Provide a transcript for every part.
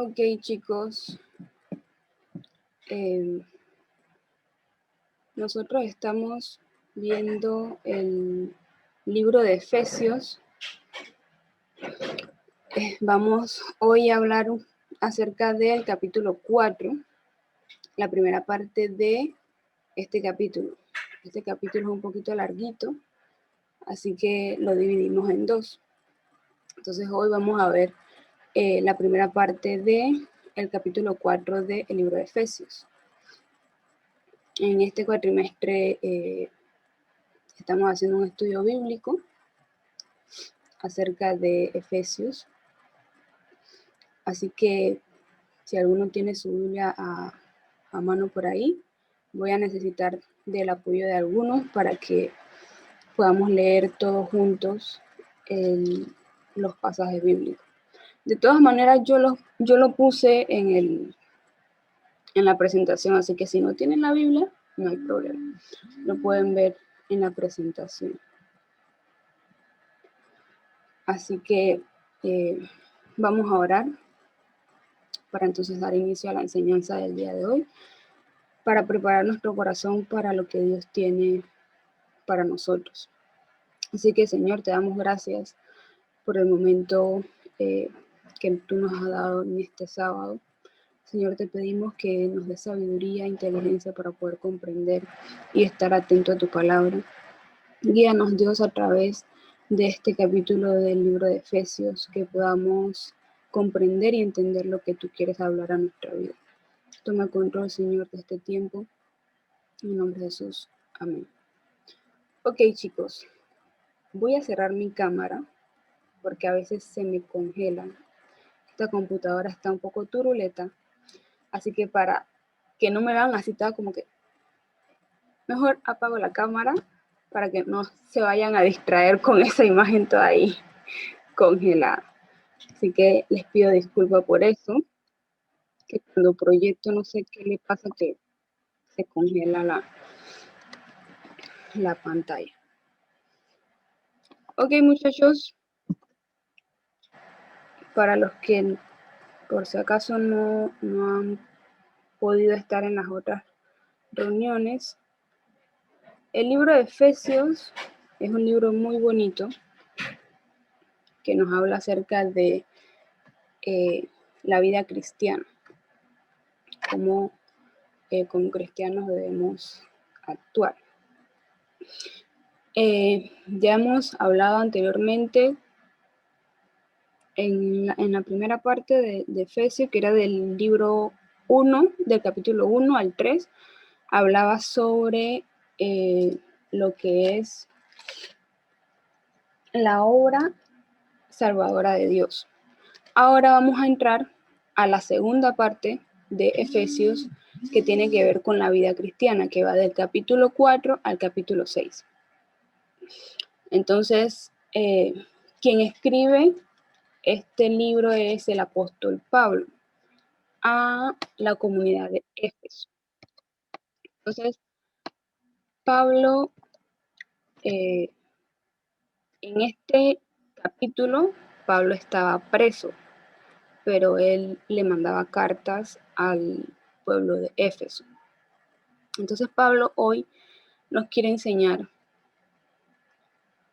Ok, chicos, eh, nosotros estamos viendo el libro de Efesios. Vamos hoy a hablar acerca del capítulo 4, la primera parte de este capítulo. Este capítulo es un poquito larguito, así que lo dividimos en dos. Entonces hoy vamos a ver la primera parte del capítulo 4 del libro de Efesios. En este cuatrimestre estamos haciendo un estudio bíblico acerca de Efesios. Así que si alguno tiene su Biblia a mano por ahí, voy a necesitar del apoyo de algunos para que podamos leer todos juntos los pasajes bíblicos. De todas maneras, yo lo puse en la presentación, así que si no tienen la Biblia, no hay problema. Lo pueden ver en la presentación. Así que vamos a orar para entonces dar inicio a la enseñanza del día de hoy, para preparar nuestro corazón para lo que Dios tiene para nosotros. Así que, Señor, te damos gracias por el momento que tú nos has dado en este sábado. Señor, te pedimos que nos dé sabiduría e inteligencia para poder comprender y estar atento a tu palabra. Guíanos, Dios, a través de este capítulo del libro de Efesios, que podamos comprender y entender lo que tú quieres hablar a nuestra vida. Toma control, Señor, de este tiempo. En el nombre de Jesús. Amén. Ok, chicos, voy a cerrar mi cámara porque a veces se me congela. Esta computadora está un poco turuleta, así que para que no me vean así, está como que mejor apago la cámara para que no se vayan a distraer con esa imagen toda ahí congelada. Así que les pido disculpas por eso, que cuando proyecto no sé qué le pasa, que se congela la pantalla. Ok, muchachos, para los que por si acaso no han podido estar en las otras reuniones, el libro de Efesios es un libro muy bonito que nos habla acerca de la vida cristiana, cómo como cristianos debemos actuar. Ya hemos hablado anteriormente en la primera parte de Efesios, que era del libro 1, del capítulo 1 al 3, hablaba sobre lo que es la obra salvadora de Dios. Ahora vamos a entrar a la segunda parte de Efesios, que tiene que ver con la vida cristiana, que va del capítulo 4 al capítulo 6. Entonces, quien escribe este libro es el apóstol Pablo a la comunidad de Éfeso. Entonces, Pablo, en este capítulo, Pablo estaba preso, pero él le mandaba cartas al pueblo de Éfeso. Entonces, Pablo hoy nos quiere enseñar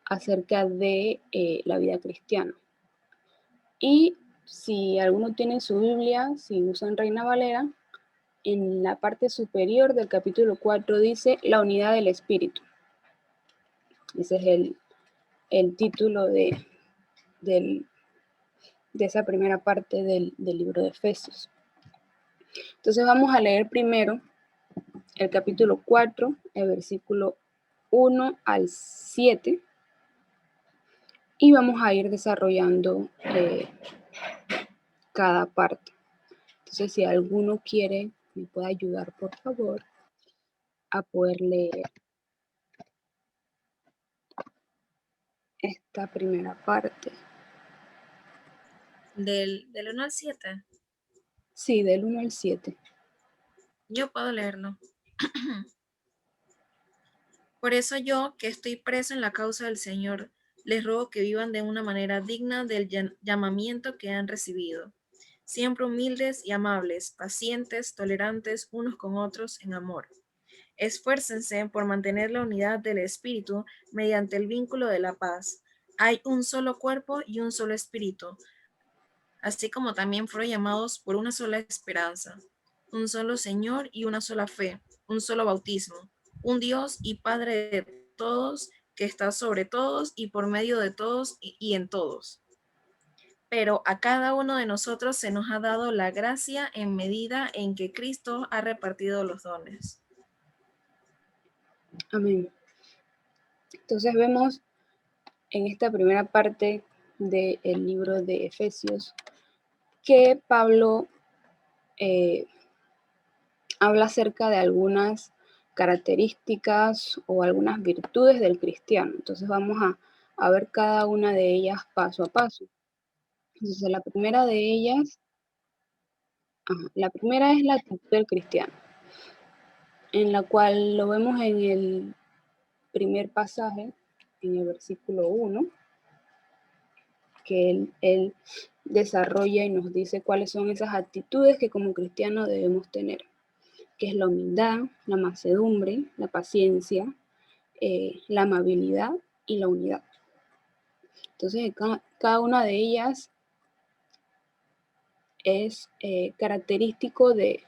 acerca de la vida cristiana. Y si alguno tiene su Biblia, si usan Reina Valera, en la parte superior del capítulo 4 dice la unidad del Espíritu. Ese es el título de esa primera parte del libro de Efesios. Entonces vamos a leer primero el capítulo 4, el versículo 1 al 7, y vamos a ir desarrollando cada parte. Entonces, si alguno quiere, me puede ayudar, por favor, a poder leer esta primera parte. ¿Del 1 al 7? Sí, del 1 al 7. Yo puedo leerlo. Por eso yo, que estoy preso en la causa del Señor, les ruego que vivan de una manera digna del llamamiento que han recibido. siempre humildes y amables, pacientes, tolerantes unos con otros en amor. Esfuércense por mantener la unidad del espíritu mediante el vínculo de la paz. Hay un solo cuerpo y un solo espíritu, así como también fueron llamados por una sola esperanza, un solo Señor y una sola fe, un solo bautismo, un Dios y Padre de todos, que está sobre todos y por medio de todos y en todos. Pero a cada uno de nosotros se nos ha dado la gracia en medida en que Cristo ha repartido los dones. Amén. Entonces vemos en esta primera parte del libro de Efesios que Pablo habla acerca de algunas características o algunas virtudes del cristiano. Entonces vamos a ver cada una de ellas paso a paso. Entonces la primera de ellas, la primera es la actitud del cristiano, en la cual lo vemos en el primer pasaje, en el versículo 1, que él desarrolla y nos dice cuáles son esas actitudes que como cristianos debemos tener, que es la humildad, la mansedumbre, la paciencia, la amabilidad y la unidad. Entonces, cada una de ellas es característico de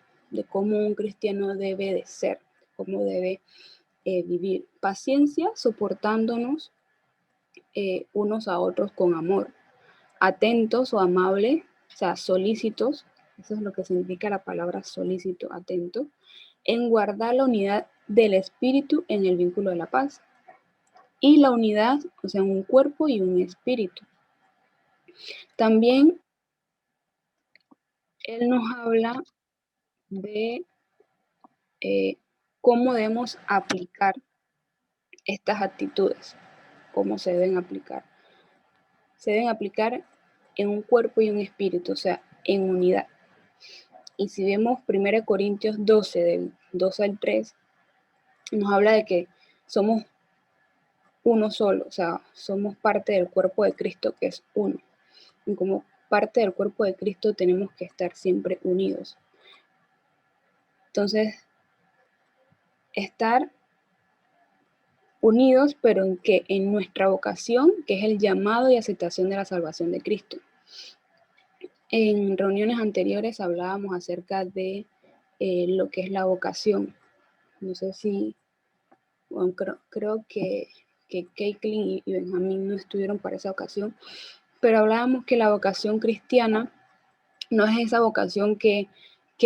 cómo un cristiano debe de ser, cómo debe vivir. Paciencia, soportándonos unos a otros con amor. Atentos o amables, o sea, solícitos, eso es lo que significa la palabra solícito, atento, en guardar la unidad del espíritu en el vínculo de la paz. Y la unidad, o sea, un cuerpo y un espíritu. También él nos habla de cómo debemos aplicar estas actitudes, cómo se deben aplicar. Se deben aplicar en un cuerpo y un espíritu, o sea, en unidad. Y si vemos 1 Corintios 12, del 12 al 3, nos habla de que somos uno solo, o sea, somos parte del cuerpo de Cristo, que es uno. Y como parte del cuerpo de Cristo tenemos que estar siempre unidos. Entonces, estar unidos, pero ¿en qué? En nuestra vocación, que es el llamado y aceptación de la salvación de Cristo. En reuniones anteriores hablábamos acerca de lo que es la vocación. No sé si, bueno, creo que Caitlin y Benjamín no estuvieron para esa ocasión, pero hablábamos que la vocación cristiana no es esa vocación que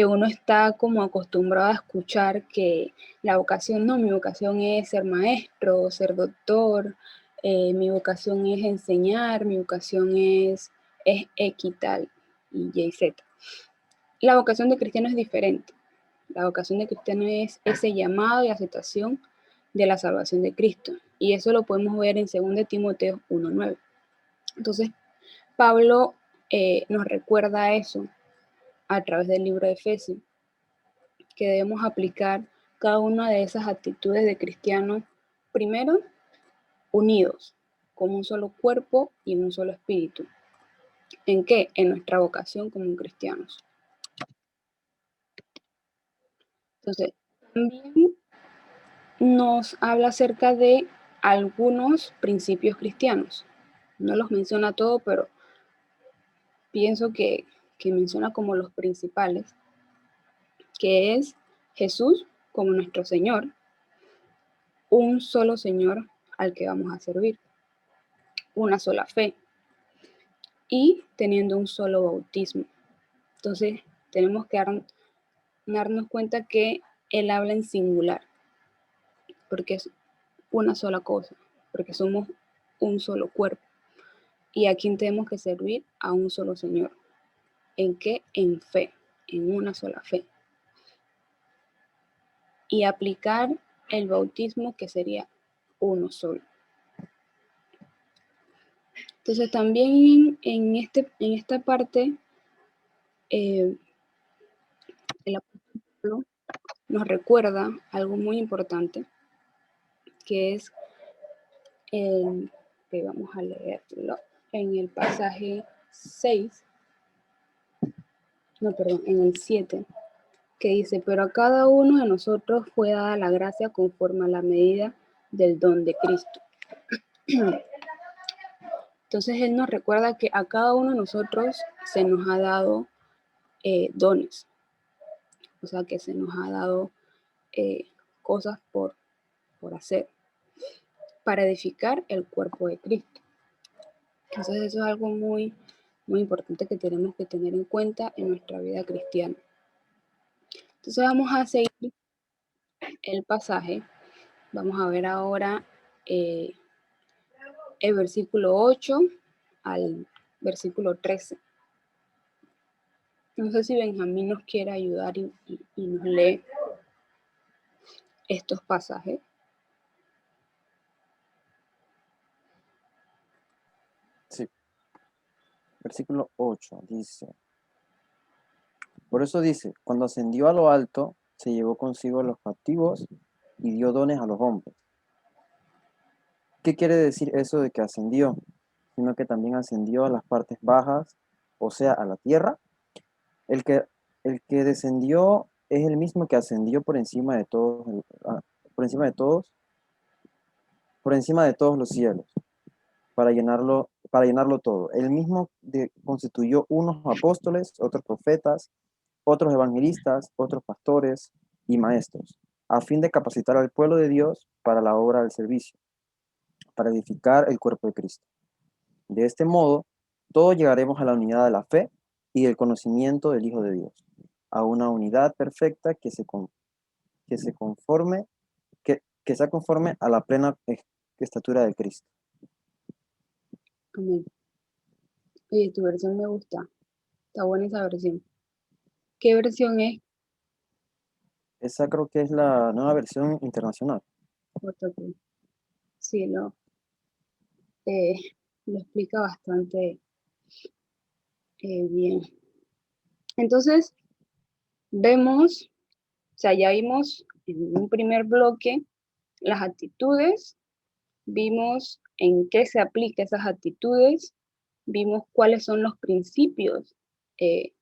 uno está como acostumbrado a escuchar, que la vocación no, mi vocación es ser maestro, ser doctor, mi vocación es enseñar, mi vocación es X tal y Z. La vocación de cristiano es diferente. La vocación de cristiano es ese llamado y aceptación de la salvación de Cristo. Y eso lo podemos ver en 2 Timoteo 1:9. Entonces, Pablo nos recuerda eso a través del libro de Efesios, que debemos aplicar cada una de esas actitudes de cristiano, primero, unidos, como un solo cuerpo y un solo espíritu. ¿En qué? En nuestra vocación como cristianos. Entonces, también nos habla acerca de algunos principios cristianos. No los menciona todo, pero pienso que menciona como los principales, que es Jesús como nuestro Señor, un solo Señor al que vamos a servir, una sola fe y teniendo un solo bautismo. Entonces, tenemos que darnos cuenta que Él habla en singular, porque es una sola cosa, porque somos un solo cuerpo. Y a quien tenemos que servir a un solo Señor. ¿En qué? En fe, en una sola fe. Y aplicar el bautismo, que sería uno solo. Entonces también en esta parte el apóstol Pablo nos recuerda algo muy importante, que es que vamos a leerlo en el pasaje 6, no, perdón, en el 7, que dice, pero a cada uno de nosotros fue dada la gracia conforme a la medida del don de Cristo. Entonces Él nos recuerda que a cada uno de nosotros se nos ha dado dones, o sea que se nos ha dado cosas por hacer para edificar el cuerpo de Cristo. Entonces eso es algo muy, muy importante que tenemos que tener en cuenta en nuestra vida cristiana. Entonces vamos a seguir el pasaje. Vamos a ver ahora el versículo 8 al versículo 13. No sé si Benjamín nos quiere ayudar y nos lee estos pasajes. Sí. Versículo 8 dice, por eso dice, cuando ascendió a lo alto, se llevó consigo a los cautivos y dio dones a los hombres. ¿Qué quiere decir eso de que ascendió? Sino que también ascendió a las partes bajas, o sea, a la tierra. El que descendió es el mismo que ascendió por encima de todos, por encima de todos, por encima de todos los cielos, para llenarlo todo. El mismo constituyó unos apóstoles, otros profetas, otros evangelistas, otros pastores y maestros, a fin de capacitar al pueblo de Dios para la obra del servicio, para edificar el cuerpo de Cristo. De este modo, todos llegaremos a la unidad de la fe y del conocimiento del Hijo de Dios, a una unidad perfecta que sea conforme a la plena estatura de Cristo. Amén. Oye, tu versión me gusta. Está buena esa versión. ¿Qué versión es? Esa creo que es la nueva versión internacional. Sí, lo explica bastante bien. Entonces, vemos, o sea, ya vimos en un primer bloque las actitudes, vimos en qué se aplican esas actitudes, vimos cuáles son los principios de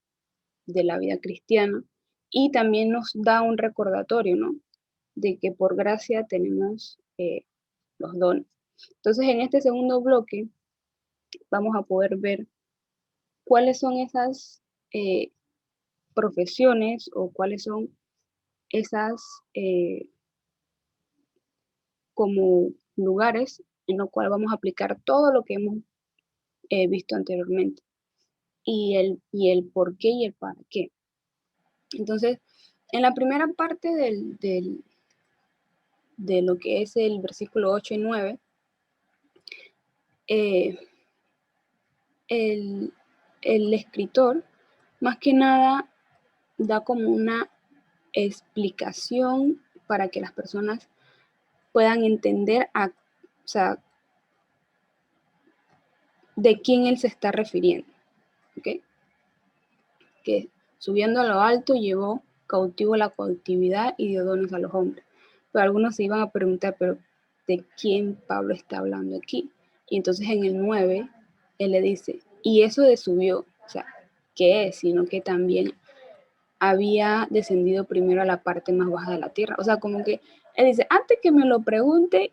la vida cristiana y también nos da un recordatorio, ¿no? De que por gracia tenemos los dones. Entonces, en este segundo bloque vamos a poder ver cuáles son esas profesiones o cuáles son esas como lugares en los cuales vamos a aplicar todo lo que hemos visto anteriormente y el por qué y el para qué. Entonces, en la primera parte de lo que es el versículo 8 y 9, el escritor más que nada da como una explicación para que las personas puedan entender o sea, de quién él se está refiriendo. ¿Okay? Que subiendo a lo alto llevó cautivo la cautividad y dio dones a los hombres. Pero algunos se iban a preguntar, pero ¿de quién Pablo está hablando aquí? Y entonces en el 9, él le dice, y eso de subió, o sea, ¿qué es? Sino que también había descendido primero a la parte más baja de la tierra. O sea, como que él dice, antes que me lo pregunte,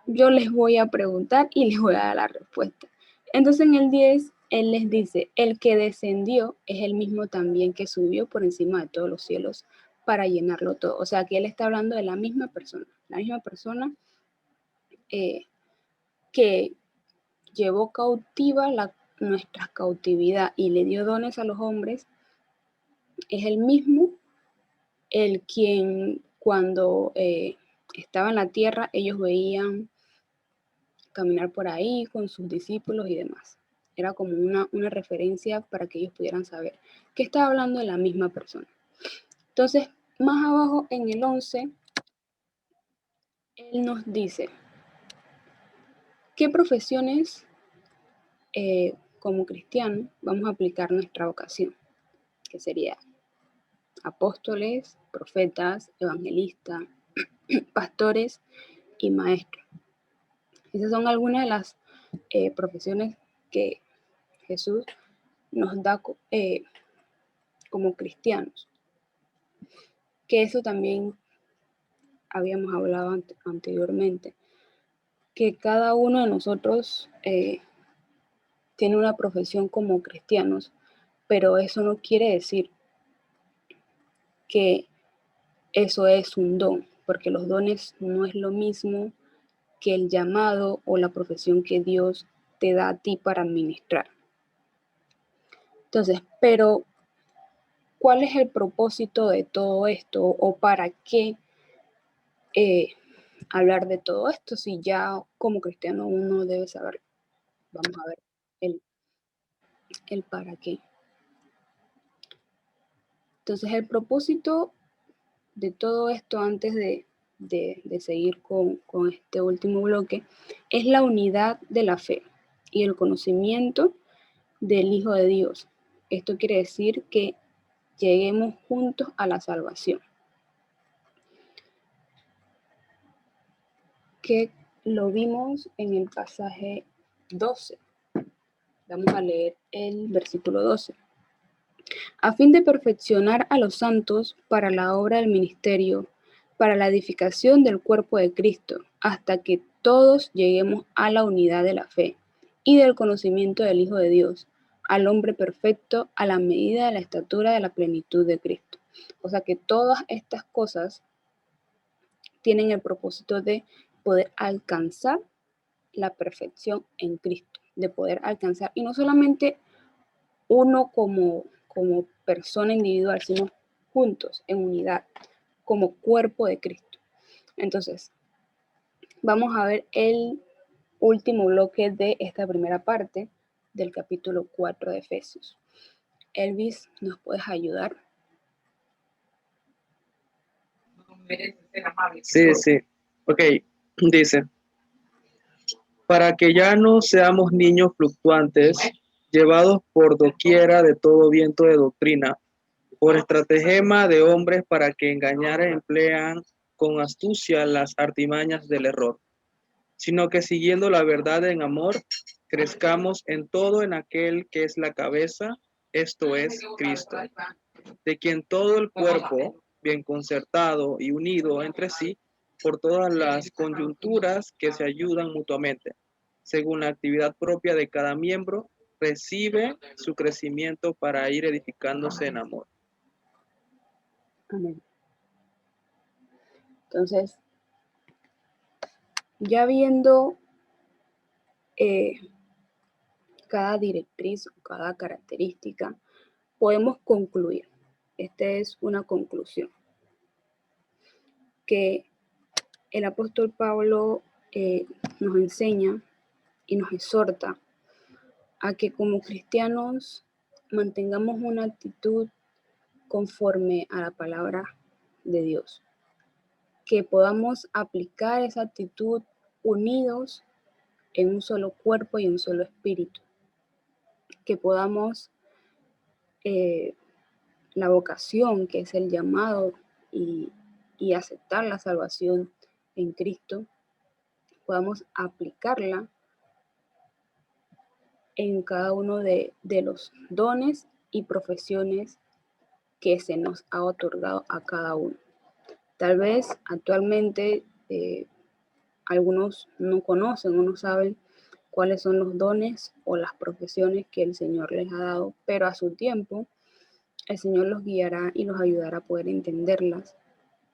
yo les voy a preguntar y les voy a dar la respuesta. Entonces en el 10, él les dice, el que descendió es el mismo también que subió por encima de todos los cielos para llenarlo todo. O sea, que él está hablando de la misma persona que llevó cautiva nuestra cautividad y le dio dones a los hombres, es el mismo el quien cuando estaba en la tierra ellos veían caminar por ahí con sus discípulos y demás. Era como una referencia para que ellos pudieran saber que estaba hablando de la misma persona. Entonces, más abajo en el 11, él nos dice, ¿qué profesiones como cristianos vamos a aplicar nuestra vocación? Que sería apóstoles, profetas, evangelistas, pastores y maestros. Esas son algunas de las profesiones que Jesús nos da como cristianos. Que eso también habíamos hablado anteriormente, que cada uno de nosotros tiene una profesión como cristianos, pero eso no quiere decir que eso es un don, porque los dones no es lo mismo que el llamado o la profesión que Dios te da a ti para administrar. Entonces, pero ¿cuál es el propósito de todo esto o para qué hablar de todo esto? Si ya como cristiano uno debe saber, vamos a ver el para qué. Entonces, el propósito de todo esto, antes de seguir con este último bloque, es la unidad de la fe y el conocimiento del Hijo de Dios. Esto quiere decir que lleguemos juntos a la salvación. Que lo vimos en el pasaje 12. Vamos a leer el versículo 12. A fin de perfeccionar a los santos para la obra del ministerio, para la edificación del cuerpo de Cristo, hasta que todos lleguemos a la unidad de la fe y del conocimiento del Hijo de Dios, al hombre perfecto, a la medida de la estatura de la plenitud de Cristo. O sea que todas estas cosas tienen el propósito de poder alcanzar la perfección en Cristo, de poder alcanzar, y no solamente uno como persona individual, sino juntos, en unidad, como cuerpo de Cristo. Entonces, vamos a ver el último bloque de esta primera parte del capítulo 4 de Efesios. Elvis, ¿nos puedes ayudar? Sí, sí. Ok, dice, para que ya no seamos niños fluctuantes, llevados por doquiera de todo viento de doctrina, por estratagema de hombres para que engañar emplean con astucia las artimañas del error, sino que siguiendo la verdad en amor, crezcamos en todo en aquel que es la cabeza, esto es Cristo, de quien todo el cuerpo, bien concertado y unido entre sí, por todas las coyunturas que se ayudan mutuamente, según la actividad propia de cada miembro, recibe su crecimiento para ir edificándose en amor. Amén. Entonces, ya viendo cada directriz o cada característica, podemos concluir. Esta es una conclusión. Que el apóstol Pablo nos enseña y nos exhorta a que como cristianos mantengamos una actitud conforme a la palabra de Dios. Que podamos aplicar esa actitud unidos en un solo cuerpo y un solo espíritu. Que podamos la vocación, que es el llamado y aceptar la salvación en Cristo, podamos aplicarla en cada uno de los dones y profesiones que se nos ha otorgado a cada uno. Tal vez actualmente algunos no conocen o no saben cuáles son los dones o las profesiones que el Señor les ha dado, pero a su tiempo el Señor los guiará y los ayudará a poder entenderlas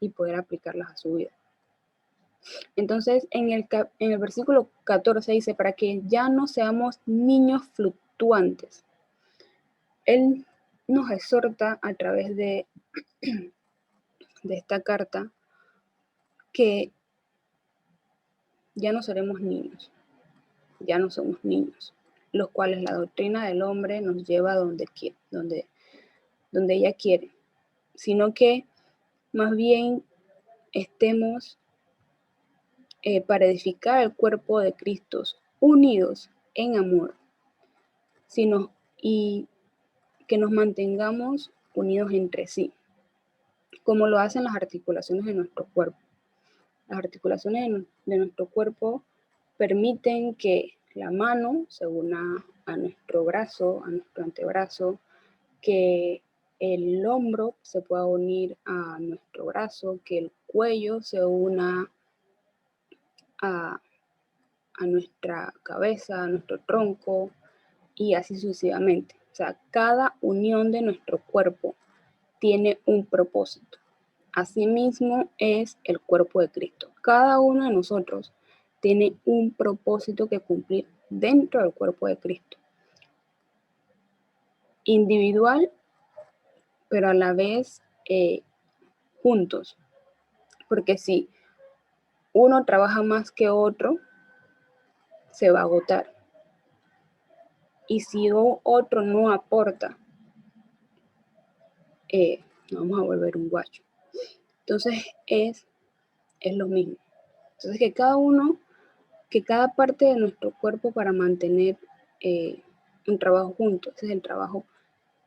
y poder aplicarlas a su vida. Entonces, en el versículo 14 dice, para que ya no seamos niños fluctuantes. Él nos exhorta a través de esta carta que ya no seremos niños, ya no somos niños, los cuales la doctrina del hombre nos lleva donde ella quiere, sino que más bien estemos para edificar el cuerpo de Cristo, unidos en amor, y que nos mantengamos unidos entre sí, como lo hacen las articulaciones de nuestro cuerpo. Las articulaciones de nuestro cuerpo permiten que la mano se una a nuestro brazo, a nuestro antebrazo, que el hombro se pueda unir a nuestro brazo, que el cuello se una a nuestra cabeza, a nuestro tronco, y así sucesivamente. O sea, cada unión de nuestro cuerpo tiene un propósito. Asimismo es el cuerpo de Cristo. Cada uno de nosotros tiene un propósito que cumplir dentro del cuerpo de Cristo. Individual, pero a la vez juntos. Porque si uno trabaja más que otro, se va a agotar. Y si otro no aporta, nos vamos a volver un guacho. Entonces es lo mismo. Entonces que cada parte de nuestro cuerpo para mantener un trabajo junto, ese es el trabajo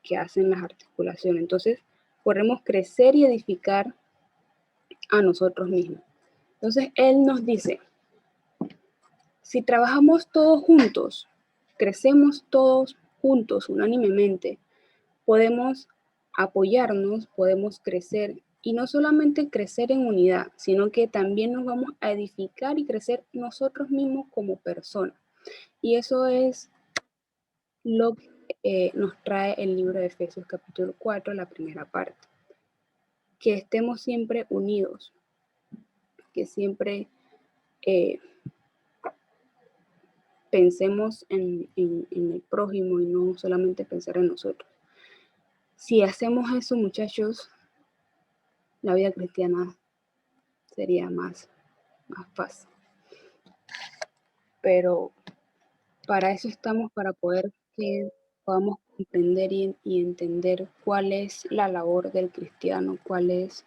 que hacen las articulaciones. Entonces podemos crecer y edificar a nosotros mismos. Entonces él nos dice, si trabajamos todos juntos, crecemos todos juntos unánimemente, podemos apoyarnos, podemos crecer y no solamente crecer en unidad, sino que también nos vamos a edificar y crecer nosotros mismos como personas. Y eso es lo que nos trae el libro de Efesios capítulo 4, la primera parte. Que estemos siempre unidos, que siempre pensemos en el prójimo y no solamente pensar en nosotros. Si hacemos eso, muchachos, la vida cristiana sería más fácil. Pero para eso estamos, para poder que podamos comprender y entender cuál es la labor del cristiano, cuál es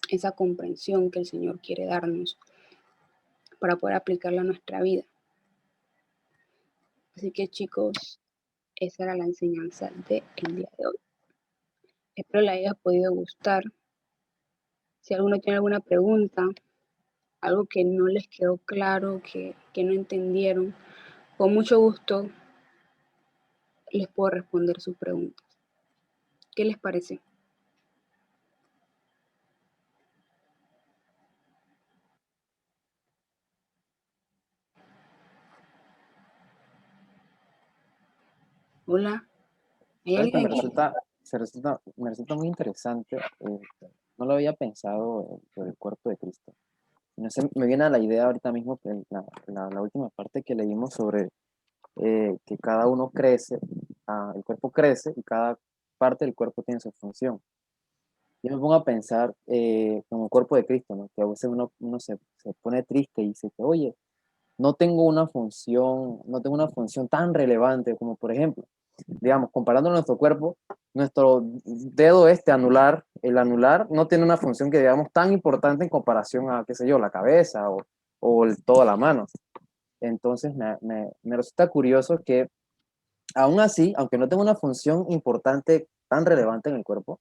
esa comprensión que el Señor quiere darnos para poder aplicarla a nuestra vida. Así que, chicos, esa era la enseñanza del día de hoy. Espero les haya podido gustar. Si alguno tiene alguna pregunta, algo que no les quedó claro, que no entendieron, con mucho gusto les puedo responder sus preguntas. ¿Qué les parece? Hola, ¿hay ¿Sabes que alguien aquí? me resulta muy interesante? No lo había pensado por el cuerpo de Cristo. No sé, me viene a la idea ahorita mismo que la última parte que leímos sobre que cada uno crece, el cuerpo crece y cada parte del cuerpo tiene su función. Yo me pongo a pensar como el cuerpo de Cristo, ¿no? Que a veces uno se pone triste y dice que, oye, no tengo una función tan relevante como, por ejemplo, digamos, comparando nuestro cuerpo, nuestro dedo el anular no tiene una función que digamos tan importante en comparación a, qué sé yo, la cabeza o toda la mano. Entonces me resulta curioso que aún así, aunque no tenga una función importante, tan relevante en el cuerpo,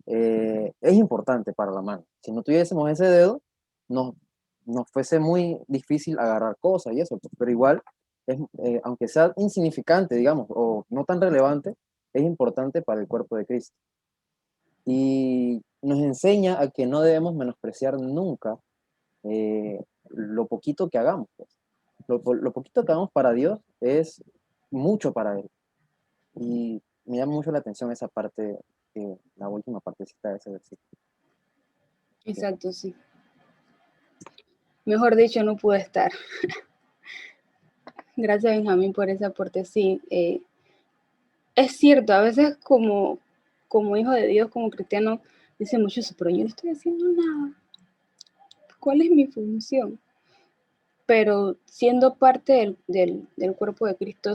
es importante para la mano. Si no tuviésemos ese dedo, nos, nos fuese muy difícil agarrar cosas y eso, pero igual, aunque sea insignificante, digamos, o no tan relevante, es importante para el cuerpo de Cristo. Y nos enseña a que no debemos menospreciar nunca lo poquito que hagamos. Pues. Lo poquito que hagamos para Dios es mucho para Él. Y me llama mucho la atención esa parte, la última partecita de ese versículo. Exacto, sí. Mejor dicho, no pude estar. Gracias, Benjamín, por ese aporte. Sí, es cierto, a veces como hijo de Dios, como cristiano, dice mucho eso, pero yo no estoy haciendo nada. ¿Cuál es mi función? Pero siendo parte del cuerpo de Cristo,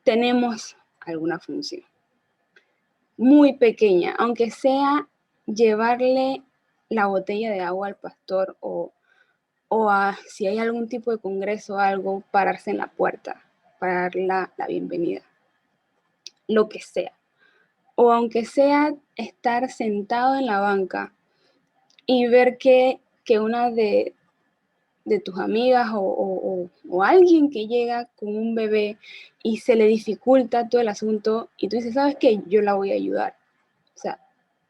tenemos alguna función. Muy pequeña, aunque sea llevarle la botella de agua al pastor o si hay algún tipo de congreso o algo, pararse en la puerta para dar la bienvenida. Lo que sea. O aunque sea estar sentado en la banca y ver que una de de tus amigas o alguien que llega con un bebé y se le dificulta todo el asunto y tú dices, ¿sabes qué? Yo la voy a ayudar. O sea,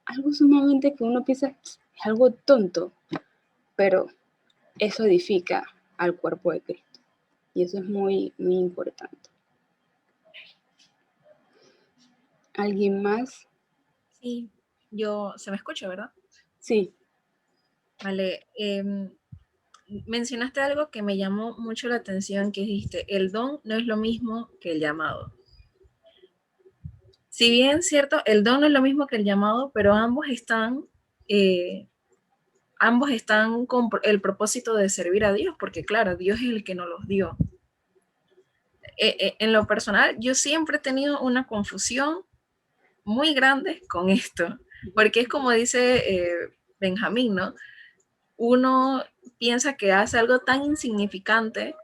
algo sumamente que uno piensa es algo tonto, pero eso edifica al cuerpo de Cristo. Y eso es muy, muy importante. ¿Alguien más? Sí, se me escucha, ¿verdad? Sí. Vale, mencionaste algo que me llamó mucho la atención, que dijiste, el don no es lo mismo que el llamado. Si bien cierto, el don no es lo mismo que el llamado, pero ambos están con el propósito de servir a Dios, porque claro, Dios es el que nos los dio. En lo personal, yo siempre he tenido una confusión muy grande con esto, porque es como dice Benjamín, ¿no? Uno piensa que hace algo tan insignificante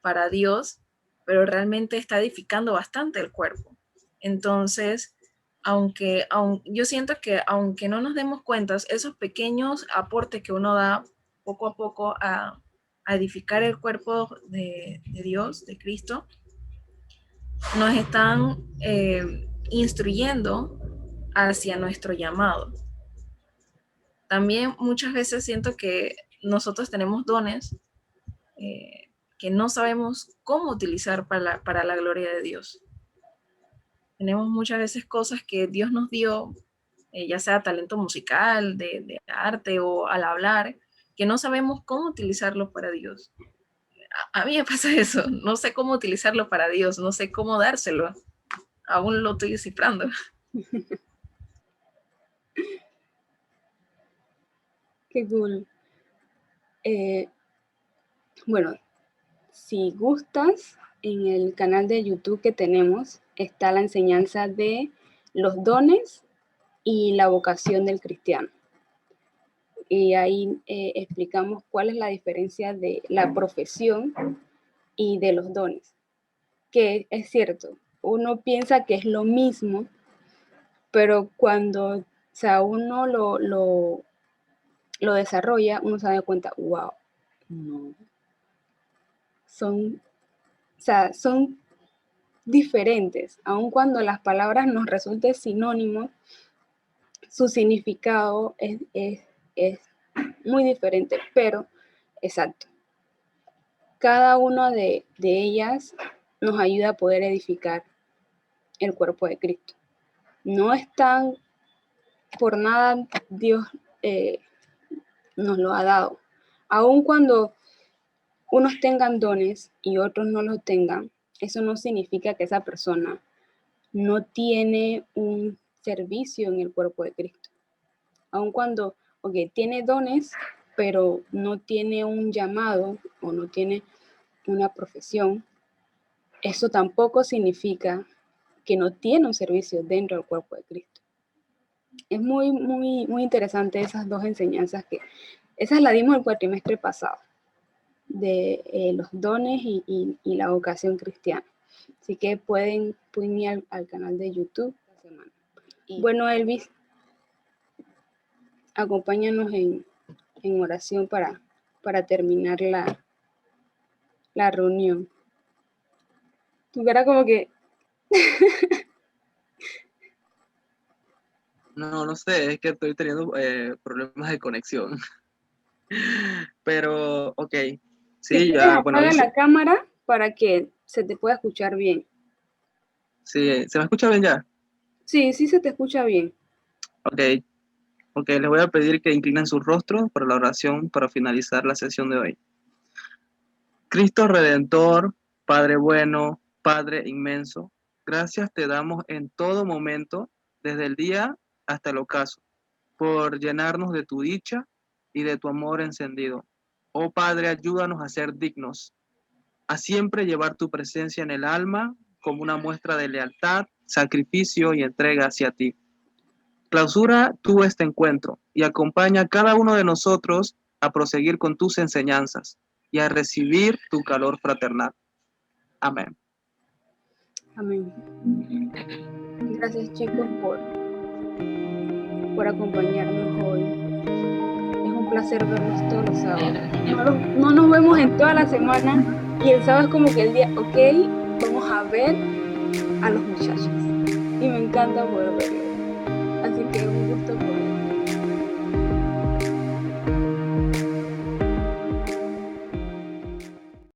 para Dios, pero realmente está edificando bastante el cuerpo. Entonces, yo siento que aunque no nos demos cuenta, esos pequeños aportes que uno da poco a poco a edificar el cuerpo de Dios, de Cristo, nos están instruyendo hacia nuestro llamado. También muchas veces siento que nosotros tenemos dones que no sabemos cómo utilizar para la gloria de Dios. Tenemos muchas veces cosas que Dios nos dio, ya sea talento musical, de arte o al hablar, que no sabemos cómo utilizarlo para Dios. A mí me pasa eso, no sé cómo utilizarlo para Dios, no sé cómo dárselo. Aún lo estoy descifrando. Qué cool. Bueno, si gustas, en el canal de YouTube que tenemos está la enseñanza de los dones y la vocación del cristiano. Y ahí explicamos cuál es la diferencia de la profesión y de los dones. Que es cierto, uno piensa que es lo mismo, pero cuando uno lo desarrolla, uno se da cuenta, wow, no. Son diferentes, aun cuando las palabras nos resulten sinónimos, su significado es muy diferente, pero exacto. Cada una de ellas nos ayuda a poder edificar el cuerpo de Cristo. No están por nada Dios nos lo ha dado. Aun cuando unos tengan dones y otros no los tengan, eso no significa que esa persona no tiene un servicio en el cuerpo de Cristo. Aun cuando, tiene dones, pero no tiene un llamado o no tiene una profesión, eso tampoco significa que no tiene un servicio dentro del cuerpo de Cristo. Es muy, muy, muy interesante esas dos enseñanzas esas las dimos el cuatrimestre pasado, de los dones y la vocación cristiana. Así que pueden ir al canal de YouTube esta semana. Bueno, Elvis, acompáñanos en oración para terminar la reunión. Tu cara como que... No sé, es que estoy teniendo problemas de conexión. Pero, ok. Si Sí, quieres, ya, bueno, apaga la cámara para que se te pueda escuchar bien. sí, ¿se me escucha bien ya? Sí, sí se te escucha bien. Ok, les voy a pedir que inclinen sus rostros para la oración para finalizar la sesión de hoy. Cristo Redentor, Padre bueno, Padre inmenso, gracias te damos en todo momento, desde el día hasta el ocaso, por llenarnos de tu dicha y de tu amor encendido. Oh Padre, ayúdanos a ser dignos, a siempre llevar tu presencia en el alma como una muestra de lealtad, sacrificio y entrega hacia ti. Clausura tú este encuentro y acompaña a cada uno de nosotros a proseguir con tus enseñanzas y a recibir tu calor fraternal. Amén. Amén. Gracias, chicos, por acompañarnos hoy. Es un placer verlos todos los sábados. No nos vemos en toda la semana y el sábado es como que el día, ok, vamos a ver a los muchachos. Y me encanta poder verlos.